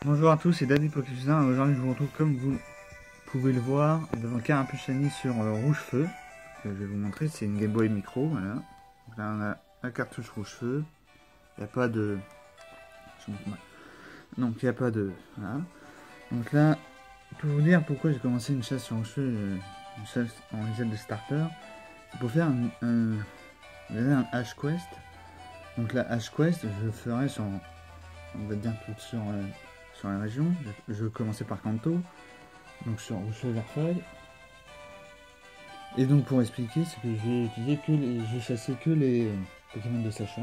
Bonjour à tous, c'est Daddy Pokéfusin. Aujourd'hui, je vous retrouve comme vous pouvez le voir devant Carapuce Shiny sur Rouge Feu. Je vais vous montrer, c'est une Game Boy Micro. Voilà. Donc là, on a la cartouche Rouge Feu. Il n'y a pas de. Donc, il n'y a pas de. Voilà. Donc là, pour vous dire pourquoi j'ai commencé une chasse sur Rouge Feu, une chasse en reset de starter, c'est pour faire un H Quest. Donc la H Quest, je le ferai sur. On va dire tout sur la région. Je vais commencer par Kanto. Donc sur Rouge Verfeuille. Et donc pour expliquer, c'est que j'ai chassé que les Pokémon de Sacha.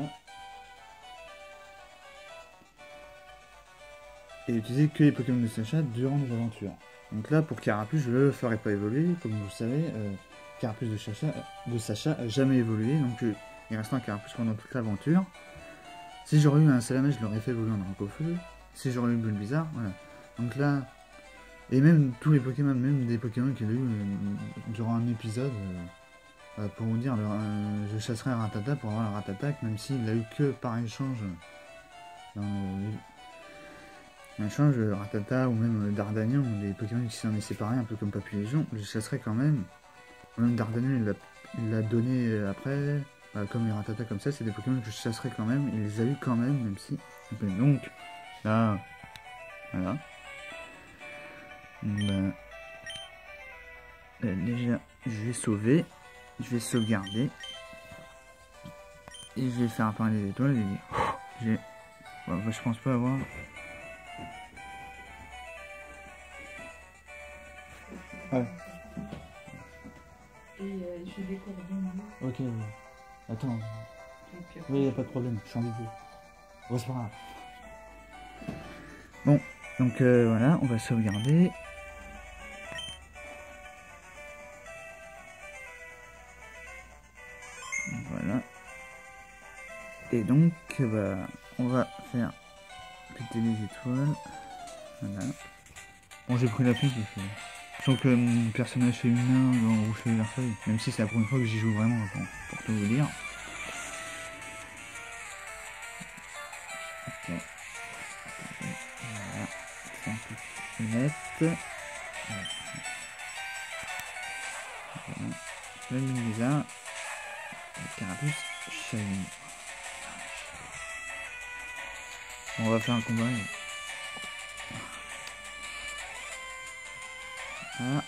Et utilisé que les Pokémon de Sacha durant les aventures. Donc là pour Carapuce, je ne le ferai pas évoluer. Comme vous le savez, Carapuce de Sacha a jamais évolué. Donc il reste un Carapuce pendant toute l'aventure. Si j'aurais eu un Salamèche, je l'aurais fait évoluer en Dracofeu. Si j'aurais eu une Bulbizarre, voilà. Donc là, et même tous les Pokémon, même des Pokémon qu'il a eu durant un épisode, pour vous dire, je chasserai un Rattata pour avoir le Rattatak, même s'il l'a eu que par échange. Échange, Rattata ou même Dardanian, ou des Pokémon qui s'en est séparés, un peu comme Papillégion, je chasserai quand même. Même Dardanian, il l'a donné après, comme les Rattata comme ça, c'est des Pokémon que je chasserai quand même, il les a eu quand même si. Donc, là, voilà. Ben, déjà, je vais sauver, je vais sauvegarder, et je vais faire apparaître les étoiles et dire, je pense pas avoir. Ouais. Et je vais coordonner. Ok, oui. Attends. Oui, il n'y a pas de problème, je suis en vidéo. Bon, c'est pas grave. Bon, donc voilà, on va sauvegarder. Voilà. Et donc, bah, on va faire péter les étoiles. Voilà. Bon, j'ai pris la fiche, je sens que mon personnage féminin dans Rouge Feu Verfeuille, même si c'est la première fois que j'y joue vraiment, pour tout vous dire. Ok. Voilà. C'est un peu plus net. Voilà. Voilà. Le Bulbizarre. Le Carapuce Shiny. On va faire un combat. Ah, ouais.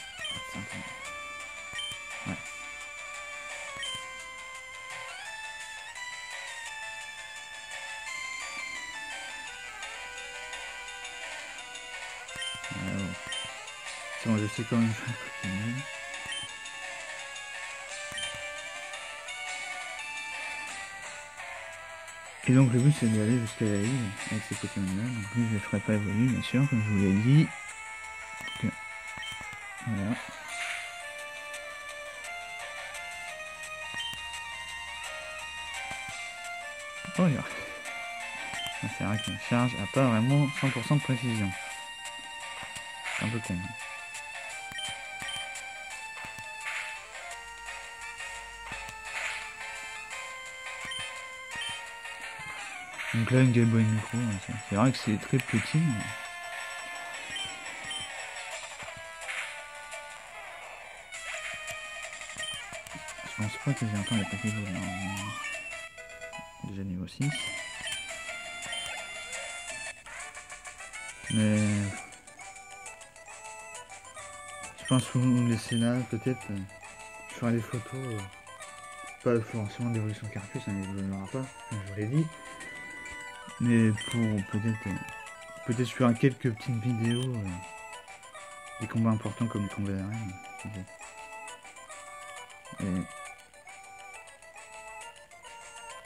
C'est bon, je sais quand même faire Pokémon. Et donc le but c'est d'aller jusqu'à la île avec ces Pokémon là. Donc lui je ne ferai pas évoluer bien sûr, comme je vous l'ai dit. Donc, voilà. Oh regarde. C'est vrai que la charge n'a pas vraiment 100% de précision. C'est un peu con. Donc là une Game Boy Micro, c'est vrai que c'est très petit. Mais... je pense pas que j'ai encore les Pokéballs déjà niveau 6. Mais je pense que vous me laissez là peut-être. Je ferai des photos. Pas forcément d'évolution Carapuce, hein, il n'y en aura pas, comme je vous l'ai dit. Mais pour peut-être je ferai quelques petites vidéos. Des combats importants comme les combats d'arène. Et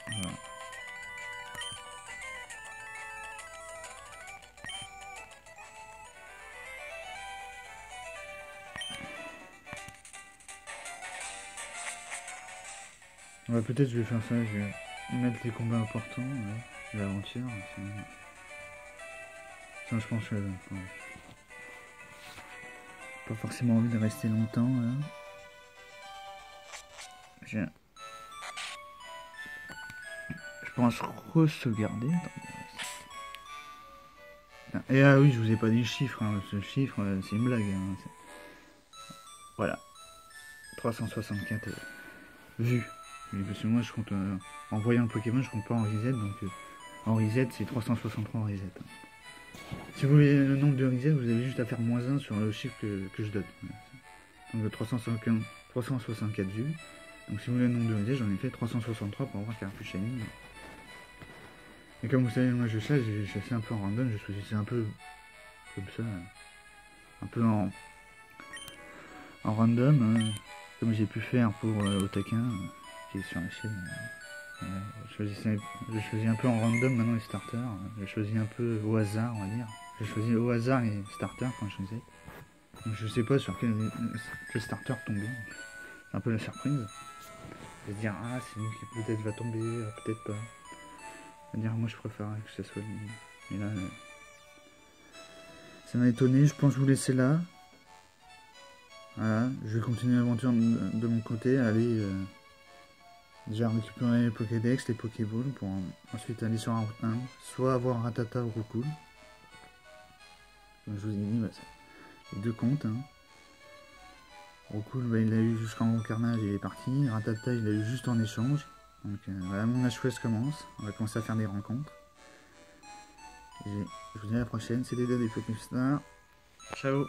voilà. Ouais, peut-être je vais faire ça, je vais mettre les combats importants, l'aventure. Ça, je pense que pas forcément envie de rester longtemps là. Je pense re-sauvegarder. Et ah oui, je vous ai pas dit le chiffre, hein. Ce chiffre, c'est une blague. Hein. Voilà. 364 vues. Parce que moi, je compte, en voyant le Pokémon, je compte pas en reset, donc en reset, c'est 363 en reset. Hein. Si vous voulez le nombre de reset, vous avez juste à faire -1 sur le chiffre que je donne. Donc de 364 vues. Donc si vous voulez le nombre de reset, j'en ai fait 363 pour avoir Carapuce Shiny. Et comme vous savez, moi je chasse, j'ai chassé un peu en random, je choisissais un peu comme ça, un peu en random, hein, comme j'ai pu faire pour Otaquin, qui est sur la chaîne. Je choisis un peu en random maintenant les starters, je choisis un peu au hasard, on va dire. Je choisis au hasard les starters quand je reset. Donc je sais pas sur quel starter tomber, c'est un peu la surprise. De se dire, ah c'est lui qui peut-être va tomber, peut-être pas. Dire moi je préférerais que ça soit lui. Mais là ça m'a étonné, je pense vous laisser là. Voilà, je vais continuer l'aventure de mon côté, aller déjà récupérer les Pokédex, les Pokéballs pour ensuite aller sur un route 1, soit avoir Rattata ou Roucoule. Comme je vous ai dit, bah, les deux comptes. Hein. Roucoule, bah, il l'a eu jusqu'en Grand Carnage, il est parti. Rattata, il l'a eu juste en échange. Donc voilà, mon HQS commence, on va commencer à faire des rencontres. Et je vous dis à la prochaine, c'était des Pokéstars. Ciao.